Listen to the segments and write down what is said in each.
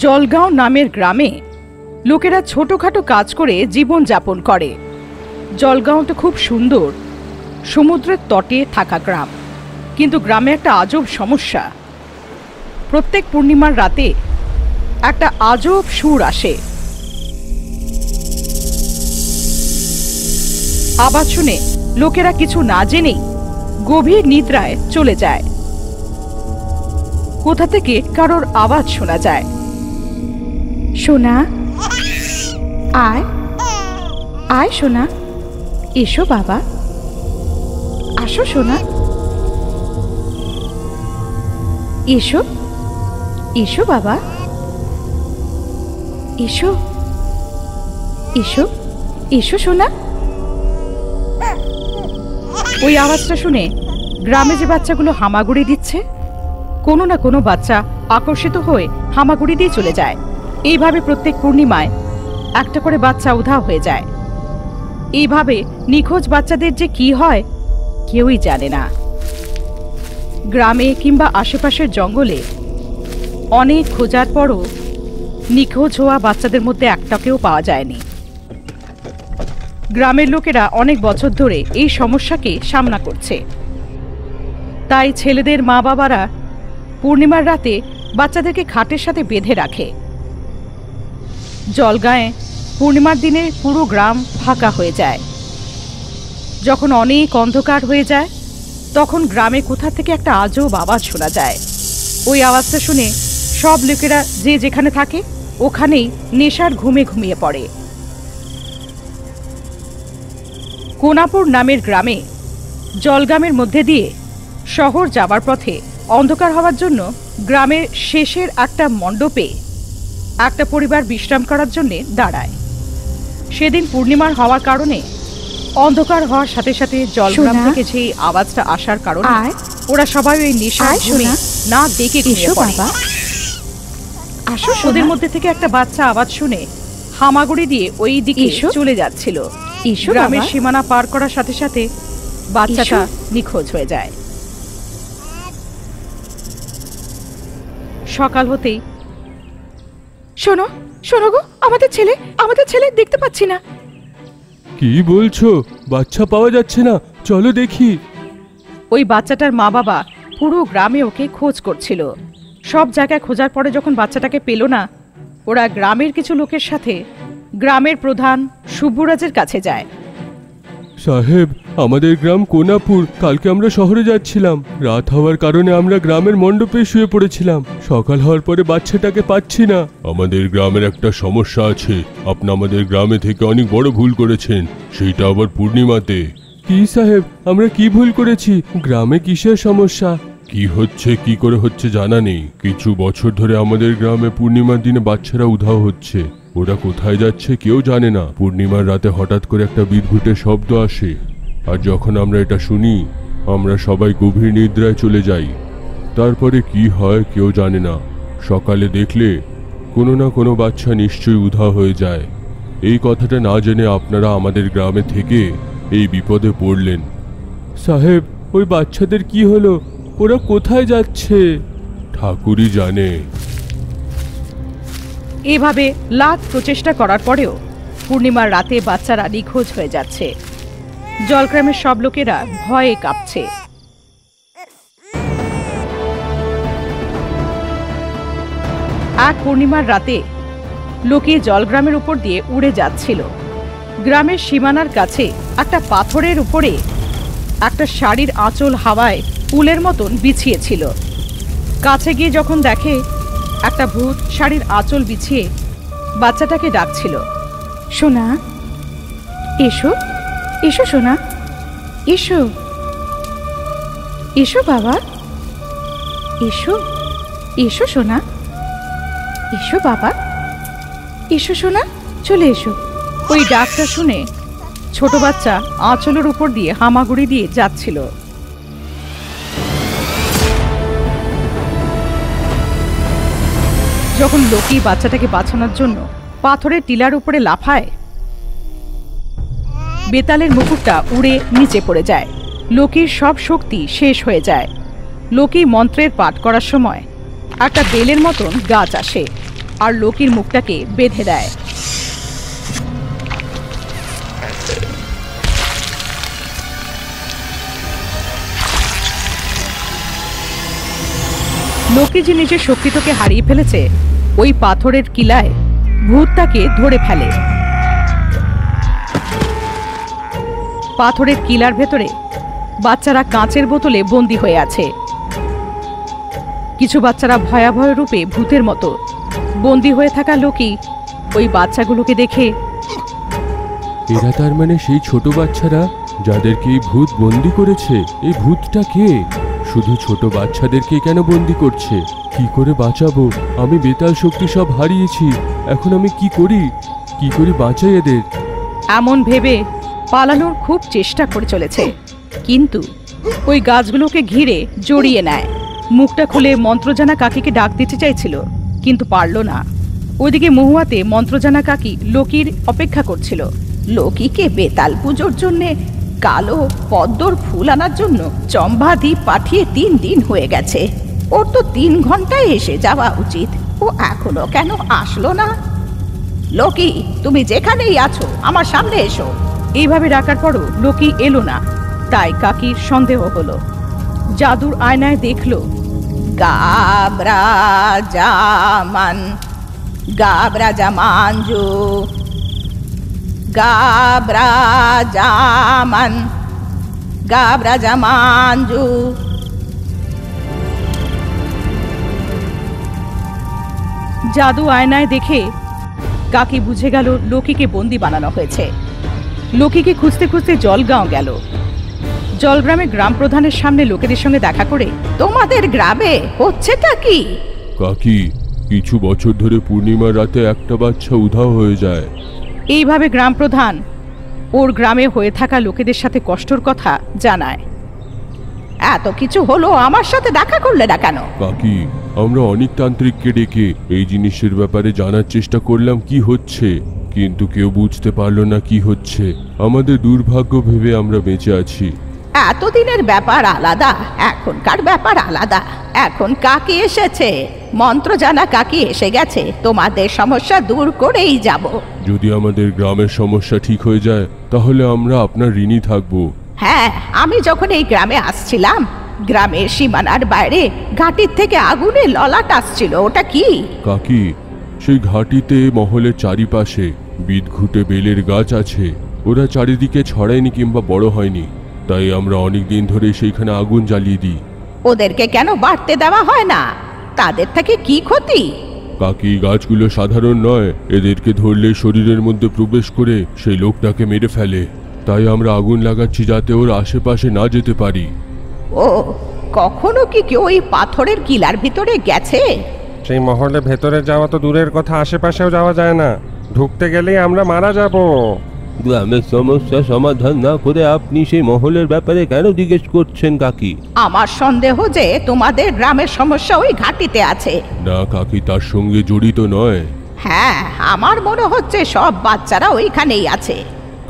জলগাঁও নামের গ্রামে লোকেরা ছোটখাটো কাজ করে জীবন যাপন করে। জলগাঁওটা খুব সুন্দর, সমুদ্রের তটে থাকা গ্রাম। কিন্তু গ্রামে একটা আজব সমস্যা। প্রত্যেক পূর্ণিমার রাতে একটা আজব সুর আসে। আওয়াজ শুনে লোকেরা কিছু না জেনেই গভীর নিদ্রায় চলে যায়। কোথা থেকে কারোর আওয়াজ শোনা যায়, সোনা আয় আয় সোনা, এসো বাবা, আসো সোনা, এসো এসো বাবা, এসো এসো এসো সোনা। ওই আওয়াজটা শুনে গ্রামে যে বাচ্চাগুলো হামাগুড়ি দিচ্ছে, কোনো না কোনো বাচ্চা আকর্ষিত হয়ে হামাগুড়ি দিয়ে চলে যায়। এইভাবে প্রত্যেক পূর্ণিমায় একটা করে বাচ্চা উধাও হয়ে যায়। এইভাবে নিখোঁজ বাচ্চাদের যে কি হয় কেউই জানে না। গ্রামে কিংবা আশেপাশের জঙ্গলে অনেক খোঁজার পরও নিখোঁজ হওয়া বাচ্চাদের মধ্যে একটাকেও পাওয়া যায়নি। গ্রামের লোকেরা অনেক বছর ধরে এই সমস্যাকে সামনা করছে। তাই ছেলেদের মা বাবারা পূর্ণিমার রাতে বাচ্চাদেরকে খাটের সাথে বেঁধে রাখে। জলগাঁয়ে পূর্ণিমার দিনে পুরো গ্রাম ফাঁকা হয়ে যায়। যখন অনেক অন্ধকার হয়ে যায় তখন গ্রামে কোথা থেকে একটা আজব আওয়াজ শোনা যায়। ওই আওয়াজটা শুনে সব লোকেরা যে যেখানে থাকে ওখানেই নেশার ঘুমে ঘুমিয়ে পড়ে। কোনাপুর নামের গ্রামে জলগ্রামের মধ্যে দিয়ে শহর যাবার পথে অন্ধকার হওয়ার জন্য গ্রামের শেষের একটা মণ্ডপে একটা পরিবার বিশ্রাম করার জন্য দাঁড়ায়। সেদিন পূর্ণিমার হওয়ার কারণে অন্ধকার হওয়ার সাথে সাথে জলগ্রাম থেকে যে আওয়াজটা আসার কারণে ওরা সবাই ওই নেশার ঘুমে না দেখে ঘুমিয়ে পড়ে। ওদের মধ্যে থেকে একটা বাচ্চা আওয়াজ শুনে হামাগুড়ি দিয়ে ওই দিকে চলে যাচ্ছিল। গ্রামের সীমানা পার করার সাথে সাথে বাচ্চাটা নিখোঁজ হয়ে যায়। সকাল হতেই, শোনো শোনো গো, আমাদের ছেলে দেখতে পাচ্ছি না। কি বলছো? বাচ্চা পাওয়া যাচ্ছে না, চলো দেখি। ওই বাচ্চাটার মা বাবা পুরো গ্রামে ওকে খোঁজ করছিল। সব জায়গায় খোঁজার পরে যখন বাচ্চাটাকে পেল না, ওরা গ্রামের কিছু লোকের সাথে গ্রামের প্রধান সুব্বুরাজের কাছে যায়। সাহেব, আমাদের গ্রাম কোনাপুর। কালকে আমরা শহরে যাচ্ছিলাম। রাত হওয়ার কারণে আমরা গ্রামের মণ্ডপে শুয়ে পড়েছিলাম। সকাল হওয়ার পরে বাচ্চাটাকে পাচ্ছি না। আমাদের গ্রামের একটা সমস্যা আছে। আপনি আমাদের গ্রামে থেকে অনেক বড় ভুল করেছেন, সেইটা আবার পূর্ণিমাতে। কি সাহেব, আমরা কি ভুল করেছি? গ্রামে কিসের সমস্যা? কি হচ্ছে, কি করে হচ্ছে জানা নেই। কিছু বছর ধরে আমাদের গ্রামে পূর্ণিমার দিনে বাচ্চারা উধাও হচ্ছে। ওরা কোথায় যাচ্ছে কেউ জানে না। পূর্ণিমার রাতে হঠাৎ করে একটা বিদ্যুতের শব্দ আসে, আর যখন আমরা এটা শুনি আমরা সবাই গভীর নিদ্রায় চলে যাই। তারপরে কি হয় কেউ জানে না। সকালে দেখলে কোনো না কোনো বাচ্চা নিশ্চয়ই উধাও হয়ে যায়। এই কথাটা না জেনে আপনারা আমাদের গ্রামে থেকে এই বিপদে পড়লেন। সাহেব, ওই বাচ্চাদের কি হলো? ওরা কোথায় যাচ্ছে? ঠাকুরই জানে। এভাবে লাখ প্রচেষ্টা করার পরেও পূর্ণিমার রাতে বাচ্চারা নিখোঁজ হয়ে যাচ্ছে। জলগ্রামের সব লোকেরা ভয়ে কাঁপছে। এক পূর্ণিমার রাতে লোকে জলগ্রামের উপর দিয়ে উড়ে যাচ্ছিল। গ্রামের সীমানার কাছে একটা পাথরের উপরে একটা শাড়ির আঁচল হাওয়ায় উলের মতন বিছিয়েছিল। কাছে গিয়ে যখন দেখে একটা ভূত শাড়ির আঁচল বিছিয়ে বাচ্চাটাকে ডাকছিল, সোনা এসো এসো সোনা, এসো এসো বাবা, এসো এসো সোনা, এসো বাবা, এসো সোনা, চলে এসো। ওই ডাকটা শুনে ছোট বাচ্চা আঁচলের উপর দিয়ে হামাগুড়ি দিয়ে যাচ্ছিল। যখন লোকি বাচ্চাটাকে বাঁচানোর জন্য পাথরের টিলার উপরে লাফায়, বেতালের মুকুটটা উড়ে নিচে পড়ে যায়। লোকির সব শক্তি শেষ হয়ে যায়। লোকি মন্ত্রের পাঠ করার সময় একটা বেলের মতন গাছ আসে। আর লোকির মুখটাকে বেঁধে দেয়। লোকি যে নিজের শক্তিটাকে হারিয়ে ফেলেছে, ওই পাথরের কিলায় ভূত তাকে ধরে ফেলে। পাথরের কিলার ভেতরে বাচ্চারা কাঁচের বোতলে বন্দী হয়ে আছে। কিছু বাচ্চারা ভয়াবহ রূপে ভূতের মতো বন্দী হয়ে থাকা লোকি ওই বাচ্চাগুলোকে দেখে, এরা তার মানে সেই ছোট বাচ্চারা যাদেরকে এই ভূত বন্দি করেছে। এই ভূতটা কে? শুধু ছোট বাচ্চাদেরকে কেন বন্দি করছে? কি করে বাঁচাবো? আমি বেতাল শক্তি সব হারিয়েছি। এখন আমি কি করি বাঁচাই এদের? এমন ভেবে পালানোর খুব চেষ্টা করে চলেছে, কিন্তু ওই গাছগুলোকে ঘিরে জড়িয়ে নেয়। মুখটা খুলে মন্ত্রজানা কাকিকে ডাক দিতে চাইছিল, কিন্তু পারল না। ওইদিকে মহুয়াতে মন্ত্রজানা কাকি লোকির অপেক্ষা করছিল। লোকিকে বেতাল পুজোর জন্যে কালো পদ্মর ফুল আনার জন্য চম্বা দ্বীপ পাঠিয়ে 3 দিন হয়ে গেছে। ওর তো 3 ঘন্টায় এসে যাওয়া উচিত, ও এখনো কেন আসলো না? লোকি, তুমি যেখানেই আছো আমার সামনে এসো। এইভাবে ডাকার পরও লোকি এলো না, তাই কাকির সন্দেহ হলো। জাদুর আয়নায় দেখলো গাবরা জামান জো, গাবরা জামান জো। জাদু আয়নায় দেখে কাকি বুঝে গেল লোকিকে বন্দি বানানো হয়েছে। লোকিকে খুঁজতে খুঁজতে জলগাঁও গেল। জলগ্রামে গ্রাম প্রধানের সামনে লোকেদের সঙ্গে দেখা করে, তোমাদের গ্রামে হচ্ছেটা কি? কাকি, কিছু বছর ধরে পূর্ণিমার রাতে একটা বাচ্চা উধাও হয়ে যায়। এইভাবে গ্রাম প্রধান ওর গ্রামে হয়ে থাকা লোকেদের সাথে কষ্টর কথা জানায়। এত কিছু হলো, আমার সাথে দেখা করলে না কেন? কাকি, আমরা অনেক তান্ত্রিককে ডেকে এই জিনিসের ব্যাপারে জানার চেষ্টা করলাম কি হচ্ছে, কিন্তু কেউ বুঝতে পারলো না কি হচ্ছে। আমাদের দুর্ভাগ্য ভেবে আমরা বেঁচে আছি। এতদিনের ব্যাপার আলাদা, এখনকার ব্যাপার আলাদা। এখন কাকি এসেছে, মন্ত্র জানা কাকি এসে গেছে, তোমাদের সমস্যা দূর করেই যাব। যদি আমাদের গ্রামের সমস্যা ঠিক হয়ে যায় তাহলে আমরা আপনার ঋণী থাকবো। হ্যাঁ, আমি যখন এই গ্রামে আসছিলাম, গ্রামের সীমানার বাইরে ঘাটির থেকে আগুনের ললাট আসছিল। ওটা কি? কাকি, সেই ঘাটিতে মহলের চারিপাশে বিদঘুটে বেলের গাছ আছে। ওরা চারিদিকে ছড়ায়নি কিংবা বড় হয়নি, তাই আমরা অনেক দিন ধরে সেইখানে আগুন জ্বালিয়ে দিই। ওদেরকে কেন বাড়তে দেওয়া হয় না? তাদের থেকে কি ক্ষতি? কাকি, গাছগুলো সাধারণ নয়, এদেরকে ধরলে শরীরের মধ্যে প্রবেশ করে সেই লোকটাকে মেরে ফেলে। তাই আমরা আগুন লাগাচ্ছি যাতে ওর আশেপাশে না যেতে পারি। ও, কখনো কি কেউ ওই পাথরের কিলার ভিতরে গেছে? সেই মহলে ভেতরে যাওয়া তো দূরের কথা, আশেপাশেও যাওয়া যায় না। ঢুকতে গেলেই আমরা মারা যাব। গ্রামের সমস্যা সমাধান না করে আপনি সেই মহলের ব্যাপারে কেন জিজ্ঞেস করছেন কাকি? আমার সন্দেহ যে তোমাদের গ্রামের সমস্যা ওই ঘাটিতে আছে। না কাকি, তার সঙ্গে জড়িত নয়। হ্যাঁ, আমার মনে হচ্ছে সব বাচ্চারা ওইখানেই আছে।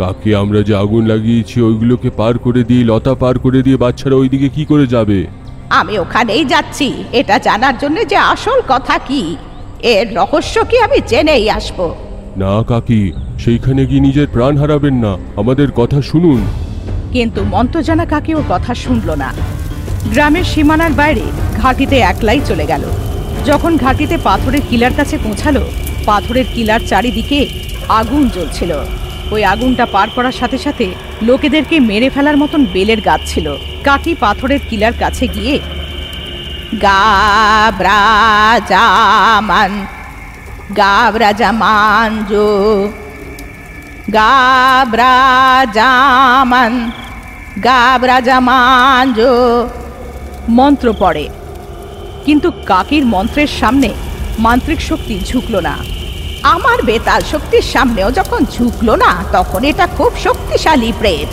কাকি, আমরা যে আগুন লাগিয়েছি ওইগুলোকে পার করে দিয়ে, লতা পার করে দিয়ে বাচ্চারা ওইদিকে কি করে যাবে? আমি ওখানেই যাচ্ছি এটা জানার জন্য যে আসল কথা কি, এর রহস্য কি আমি জেনেই আসবো। না কাকি, সেইখানে গিয়ে নিজের প্রাণ হারাবেন না, আমাদের কথা শুনুন। কিন্তু মন্ত্রজানা কাকি ওর কথা শুনল না। গ্রামের সীমানার বাইরে ঘাটিতে একলাই চলে গেল। যখন ঘাটিতে পাথরের কিলার কাছে পৌঁছালো, পাথরের কিলার চারিদিকে আগুন জ্বলছিল। ওই আগুনটা পার করার সাথে সাথে লোকেদেরকে মেরে ফেলার মতন বেলের গাছ ছিল। কাকি পাথরের কিলার কাছে গিয়ে গাবরা জামান জো, গাবরা জামান জো মন্ত্র পড়ে, কিন্তু কাকির মন্ত্রের সামনে মান্ত্রিক শক্তি ঝুঁকলো না। আমার বেতাল শক্তির সামনেও যখন ঝুঁকলো না, তখন এটা খুব শক্তিশালী প্রেত।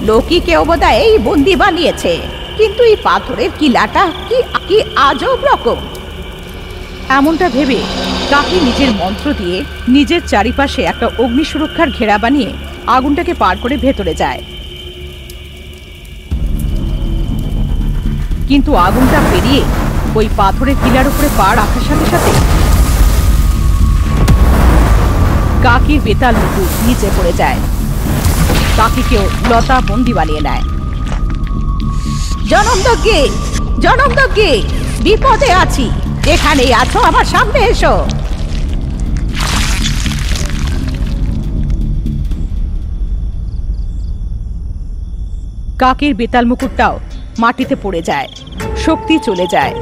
লোকিকে বোধহয় এই বন্দি বানিয়েছে, কিন্তু এই পাথরের কিলাটা কি আজব রকম। এমনটা ভেবে কাকি নিজের মন্ত্র দিয়ে নিজের চারিপাশে একটা অগ্নি সুরক্ষার ঘেরা বানিয়ে আগুনটাকে পার করে ভেতরে যায়। কিন্তু আগুনটা পেরিয়ে ওই পাথরের কিলার উপরে পা রাখার সাথে সাথে কাকির বেতাল মুকুট নিচে পড়ে যায়। কাকিকেও লতা বন্দি বানিয়ে নেয়। জনমদগ্গে, জনমদগ্গে, বিপদে আছি, এখানেই আছো, আমার সামনে এসো। কাকির বেতাল মুকুটটাও মাটিতে পড়ে যায়, শক্তি চলে যায়।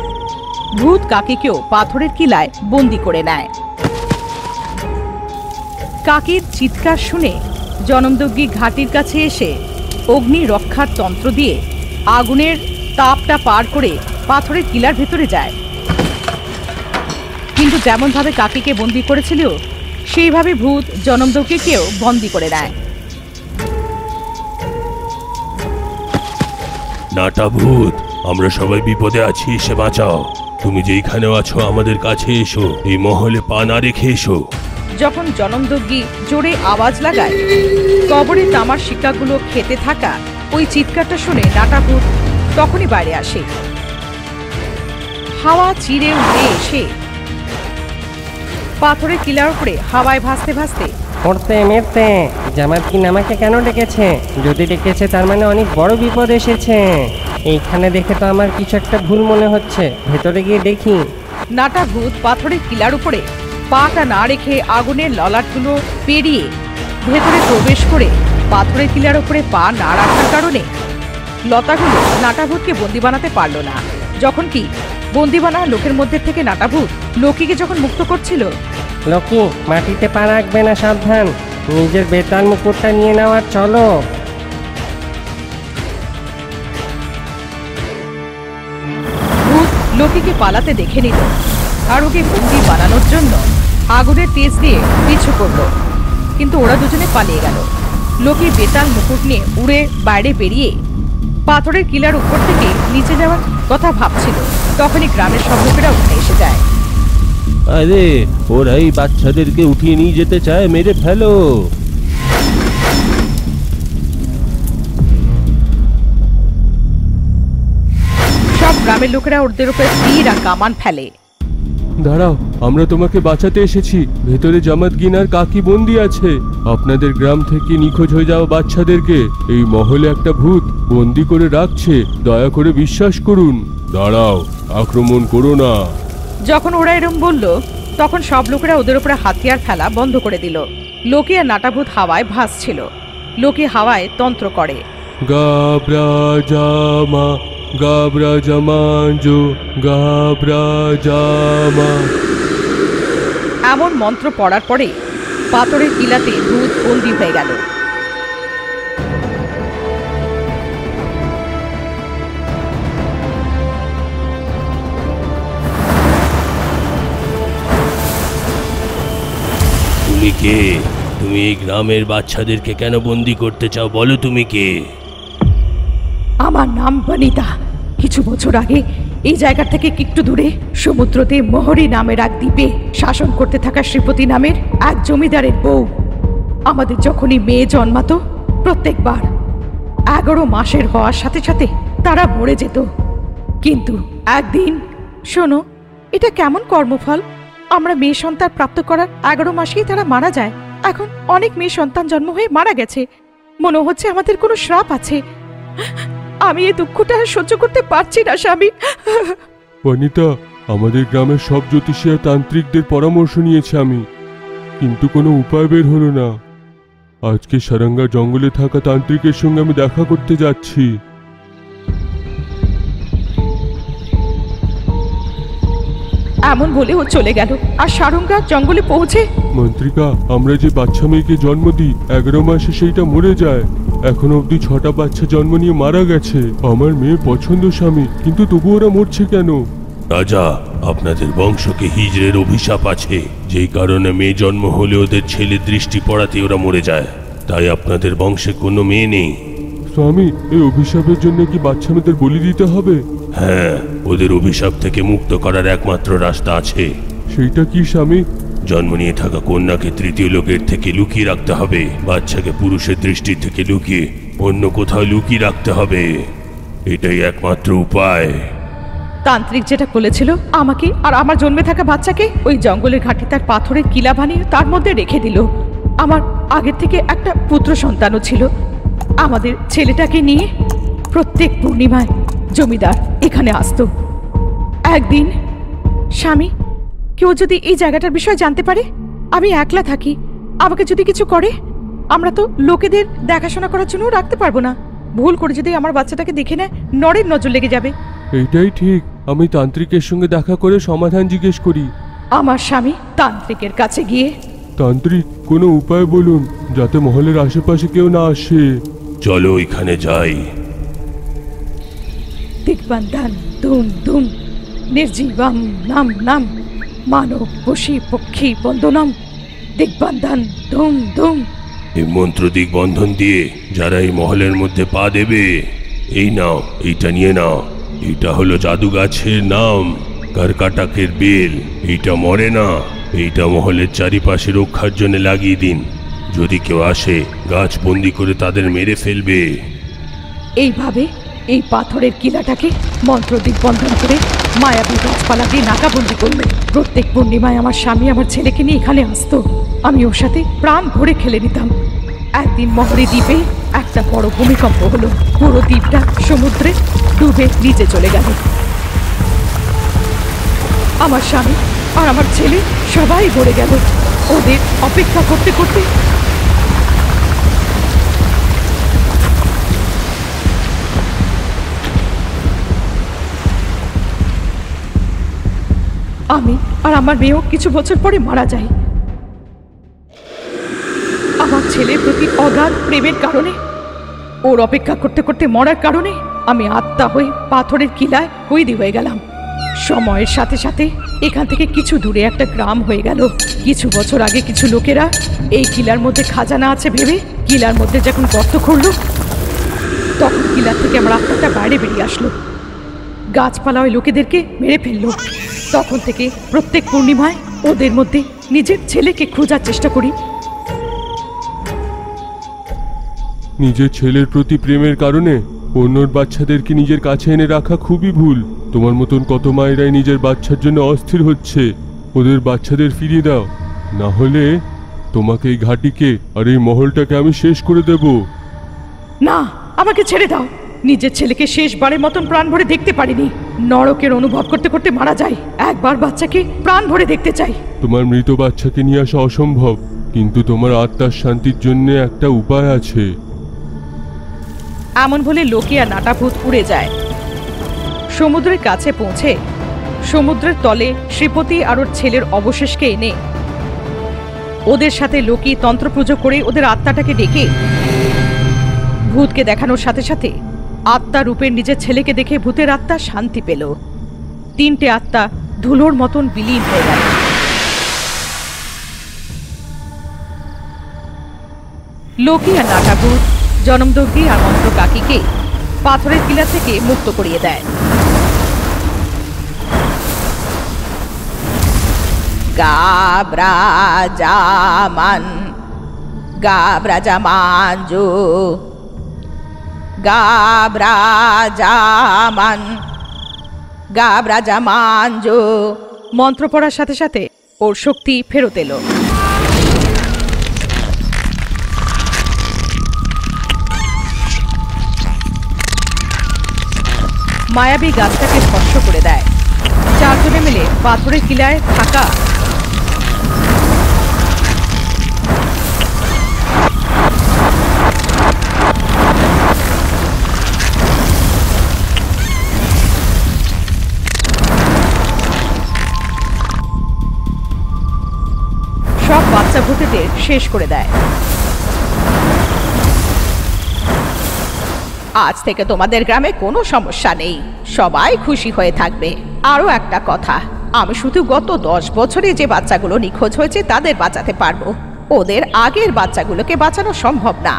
ভূত কাকিকেও পাথরের কিলায় বন্দি করে নেয়। কাকির চিৎকার শুনে জনমদগ্গি ঘাটির কাছে এসে অগ্নি রক্ষার তন্ত্র দিয়ে আগুনের তাপটা পার করে পাথরের কিলার ভেতরে যায়। কিন্তু যেমনভাবে কাকিকে বন্দি করেছিল সেইভাবে ভূত জনমদগ্গিকেও বন্দি করে নেয়। নাটা ভূত, আমরা সবাই বিপদে আছি, এসে বাঁচাও। তুমি যেইখানেও আছো আমাদের কাছে এসো, এই মহলে পা না রেখে এসো। যখন জনমদগ্গি জোরে আওয়াজ লাগায়, কবরে তামার শিকাগুলো খেতে থাকা ওই চিৎকারটা শুনে নাটা ভূত তখনই বাইরে আসে। হাওয়া চিরে উড়ে এসে পাথরের কিলার উপরে হাওয়ায় ভাসতে ভাসতে, পড়তে মেরতে জামাতকিন আমাকে কেন ডেকেছে? যদি ডেকেছে তার মানে অনেক বড় বিপদ এসেছে। এইখানে দেখে তো আমার কিছু একটা ভুল মনে হচ্ছে, ভেতরে গিয়ে দেখি। নাটা ভূত পাথরের কিলার উপরে পাটা না রেখে আগুনের ললাটগুলো পেরিয়ে ভেতরে প্রবেশ করে পাথরের কিলার উপরে পা না রাখার কারণে লতাগুলো নাটা ভূতকে বন্দি বানাতে পারল না। যখন কি বন্দি বানা লোকের মধ্যে থেকে নাটা ভূত লোকিকে যখন মুক্ত করছিল, লোকি মাটিতে পা রাখবে না, সাবধান, নিজের বেতাল মুকুটটা নিয়ে নেওয়ার চলো। ভূত লোকিকে পালাতে দেখে নিল আর ওকে বন্দি বানানোর জন্য আগুনের তেজ দিয়ে পিছু করল। কিন্তু ওরা দুজনে পালিয়ে গেল। লোকি বেতাল মুকুট নিয়ে উড়ে বাইরে বেরিয়ে পাথরের কিলার উপর থেকে নিচে যাওয়ার কথা ভাবছিল, তখনই গ্রামের সব লোকেরা উঠে এসে যায়। আরে ওরা এই বাচ্চাদেরকে উঠিয়ে নিয়ে যেতে চায়, মেরে ফেলো। সব গ্রামের লোকেরা ওদের উপরে তীর আর কামান ফেলে। দাঁড়াও, আমরা তোমাকে বাঁচাতে এসেছি। ভেতরে জামাতগিন আর কাকি বন্দি আছে। আপনাদের গ্রাম থেকে নিখোঁজ হয়ে যাওয়া বাচ্চাদেরকে এই মহলে একটা ভূত বন্দি করে রাখছে, দয়া করে বিশ্বাস করুন। দাঁড়াও, আক্রমণ করো না। যখন ওরা এরম বলল তখন সব লোকেরা ওদের উপরে হাতিয়ার ফেলা বন্ধ করে দিল। লোকে আর নাটাভূত হাওয়ায় ভাসছিল। লোকে হাওয়ায় তন্ত্র করে, গাবরা জামা, গাবরা জামাঞ্জো, গাবরা জামা। এমন মন্ত্র পড়ার পরে পাথরের কিলাতে ভূত বন্দি হয়ে গেল। তুমি কে? তুমি এই গ্রামের বাচ্চাদেরকে কেন বন্দি করতে চাও, বলো তুমি কে? আমার নাম বনিতা। কিছু বছর আগে এই জায়গা থেকে একটু দূরে সমুদ্রতে মোহরী নামের এক দ্বীপে শাসন করতে থাকা শ্রীপতি নামের এক জমিদারের বউ। আমাদের যখনই মেয়ে জন্মাতো প্রত্যেকবার 11 মাসের হওয়ার সাথে সাথে তারা মরে যেত। কিন্তু একদিন, শোনো, এটা কেমন কর্মফল? আমরা মেয়ে সন্তান প্রাপ্ত করার 11 মাসেই তারা মারা যায়। এখন অনেক মেয়ে সন্তান জন্ম হয়ে মারা গেছে। মনে হচ্ছে আমাদের কোনো শ্রাপ আছে। আমি এই দুঃখটা সহ্য করতে পারছি না স্বামী। বনিতা, আমাদের গ্রামের সব জ্যোতিষী আর তান্ত্রিকদের পরামর্শ নিয়েছি আমি, কিন্তু কোনো উপায় বের হলো না। আজকে সারাঙ্গা জঙ্গলে থাকা তান্ত্রিকের সঙ্গে আমি দেখা করতে যাচ্ছি। এমন বলে ও চলে গেল। আর সারঙ্গা জঙ্গলে পৌঁছে, মন্ত্রিকা, আমরা যে বাচ্চা মেয়েকে জন্ম দিই 11 মাসে সেইটা মরে যায়। এখন অবধি 6টা বাচ্চা জন্ম নিয়ে মারা গেছে। আমার মেয়ে পছন্দ স্বামী, কিন্তু তবু ওরা মরছে কেন? রাজা, আপনাদের বংশকে হিজড়ের অভিশাপ আছে, যেই কারণে মেয়ে জন্ম হলে ওদের ছেলে দৃষ্টি পড়াতে ওরা মরে যায়। তাই আপনাদের বংশে কোনো মেয়ে নেই। স্বামী, এই অভিশাপের জন্য কি বাচ্চা মেয়েদের বলি দিতে হবে? হ্যাঁ, ওদের অভিশাপ থেকে মুক্ত করার একমাত্র রাস্তা আছে। সেইটা কি স্বামী? জন্ম নিয়ে থাকা কন্যাকে তৃতীয় লোকের থেকে লুকিয়ে রাখতে হবে। বাচ্চাকে পুরুষের দৃষ্টি থেকে লুকিয়ে অন্য কোথাও লুকিয়ে রাখতে হবে। এটাই একমাত্র উপায়। তান্ত্রিক যেটা বলেছিল, আমাকে আর আমার জন্মে থাকা বাচ্চাকে ওই জঙ্গলের ঘাটে তার পাথরের কিলা বানিয়ে তার মধ্যে রেখে দিল। আমার আগের থেকে একটা পুত্র সন্তানও ছিল। আমাদের ছেলেটাকে নিয়ে প্রত্যেক পূর্ণিমায় জমিদার এখানে আসতো। একদিন স্বামী, কেউ যদি এই জায়গাটার বিষয়ে জানতে পারে, আমি একলা থাকি, আমাকে যদি কিছু করে, আমরা তো লোকেদের দেখাশোনা করার জন্য রাখতে পারবো না। ভুল করে যদি আমার বাচ্চাটাকে দেখে নেয়, নড়ের নজর লেগে যাবে। এইটাই ঠিক, আমি তান্ত্রিকের সঙ্গে দেখা করে সমাধান জিজ্ঞেস করি। আমার স্বামী তান্ত্রিকের কাছে গিয়ে, তান্ত্রিক, কোনো উপায় বলুন যাতে মহলের আশেপাশে কেউ না আসে। চলো এখানে যাই। দিগ্বন্ধন ধুম ধুম নির্জীবম নাম নাম মানব পশি পক্ষী বন্দনম দিগ্বন্ধন ধুম ধুম। এই মন্ত্র দিগবন্ধন দিয়ে যারা এই মহলের মধ্যে পা দেবে, এই নাও, এইটা নিয়ে নাও। এটা হলো জাদু গাছের নাম, কারকাটাকের বেল। এইটা মরে না, এইটা মহলের চারিপাশে রক্ষার জন্য লাগিয়ে দিন। যদি কেউ আসে, গাছ বন্দি করে তাদের মেরে ফেলবে। এইভাবে এই পাথরের কিলাটাকে মন্ত্র দিগ্বন্ধন করে মায়াবী গাছপালা দিয়ে নাকাবন্দি করবে। প্রত্যেক পূর্ণিমায় আমার স্বামী আমার ছেলেকে নিয়ে এখানে আসতো, আমি ওর সাথে প্রাণ ভরে খেলে নিতাম। একদিন মহরী দ্বীপে একটা বড় ভূমিকম্প হলো, পুরো দ্বীপটা সমুদ্রে ডুবে নিচে চলে গেল। আমার স্বামী আর আমার ছেলে সবাই মরে গেল। ওদের অপেক্ষা করতে করতে আমি আর আমার মেয়েও কিছু বছর পরে মারা যাই। আমার ছেলের প্রতি অগাধ প্রেমের কারণে, ওর অপেক্ষা করতে করতে মরার কারণে আমি আত্মা হয়ে পাথরের কিলায় কয়েদি হয়ে গেলাম। সময়ের সাথে সাথে এখান থেকে কিছু দূরে একটা গ্রাম হয়ে গেল। কিছু বছর আগে কিছু লোকেরা এই কিলার মধ্যে খাজানা আছে ভেবে কিলার মধ্যে যখন গর্ত করলো, তখন কিলার থেকে আমার আত্মাটা বাইরে বেরিয়ে আসলো। গাছপালা ওই লোকেদেরকে মেরে ফেললো। তখন থেকে প্রত্যেক পূর্ণিমায় ওদের মধ্যে নিজের ছেলেকে খোঁজার চেষ্টা করি। নিজের ছেলের প্রতি প্রেমের কারণে অন্যর বাচ্চাদেরকে নিজের কাছে এনে রাখা খুবই ভুল। তোমার মতন কত মায়েরাই নিজের বাচ্চার জন্য অস্থির হচ্ছে। ওদের বাচ্চাদের ফিরিয়ে দাও, না হলে তোমাকে এই ঘাটিকে আর এই মহলটাকে আমি শেষ করে দেব। না, আমাকে ছেড়ে দাও। নিজের ছেলেকে শেষবারের মতন প্রাণ ভরে দেখতে পারিনি। নরকের অনুভব করতে করতে মারা যায়। একবার বাচ্চাকে প্রাণ ভরে দেখতে চাই। তোমার মৃত বাচ্চাকে নিয়ে আসা অসম্ভব, কিন্তু তোমার আত্মার শান্তির জন্য একটা উপায় আছে। এমন বলে লোকে আর নাটাভূত উড়ে যায়। সমুদ্রের কাছে পৌঁছে সমুদ্রের তলে শ্রীপতি আর ওর ছেলের অবশেষকে এনে ওদের সাথে লোকে তন্ত্রপুজো করে ওদের আত্মাটাকে ডেকে ভূতকে দেখানোর সাথে সাথে আত্মা রূপের নিজের ছেলেকে দেখে ভূতের আত্মা শান্তি পেল। 3টে আত্মা ধুলোর মতন বিলীন হয়ে গেল। লোকে আর নাটাভূত জনমদগ্নি আর মন্ত্র কাকিকে পাথরের কিলা থেকে মুক্ত করিয়ে দেয়। গাব্রাজামান গাব্রাজামাঞ্জু গাব্রাজামান গাব্রাজামাঞ্জু মন্ত্র পড়ার সাথে সাথে ওর শক্তি ফেরত এলো। মায়াবী গাছটাকে স্পর্শ করে দেয়। 4 জনে মিলে পাথরের কিলায় থাকা সব বাচ্চা ভূতেদের শেষ করে দেয়। আজ থেকে তোমাদের গ্রামে কোনো সমস্যা নেই, সবাই খুশি হয়ে থাকবে। আরও একটা কথা, আমি শুধু গত 10 বছরে যে বাচ্চাগুলো নিখোঁজ হয়েছে তাদের বাঁচাতে পারবো। ওদের আগের বাচ্চাগুলোকে বাঁচানো সম্ভব না।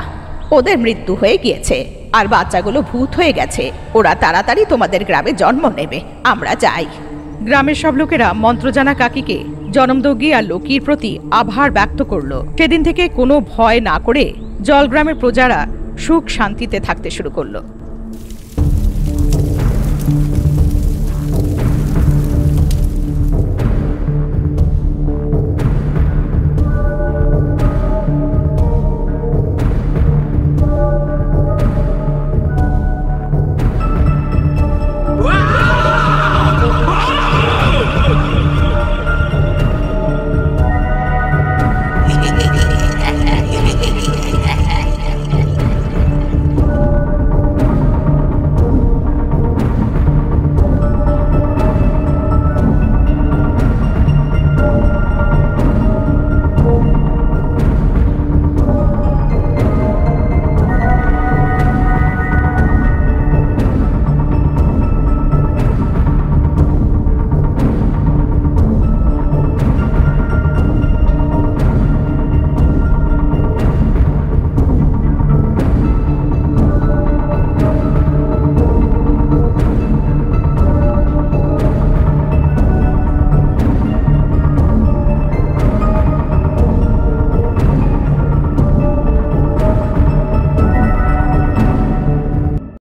ওদের মৃত্যু হয়ে গিয়েছে আর বাচ্চাগুলো ভূত হয়ে গেছে। ওরা তাড়াতাড়ি তোমাদের গ্রামে জন্ম নেবে। আমরা যাই। গ্রামের সব লোকেরা মন্ত্রজানা কাকিকে জনমদগ্নি আর লোকির প্রতি আভার ব্যক্ত করলো। সেদিন থেকে কোনো ভয় না করে জলগ্রামের প্রজারা সুখ শান্তিতে থাকতে শুরু করলো।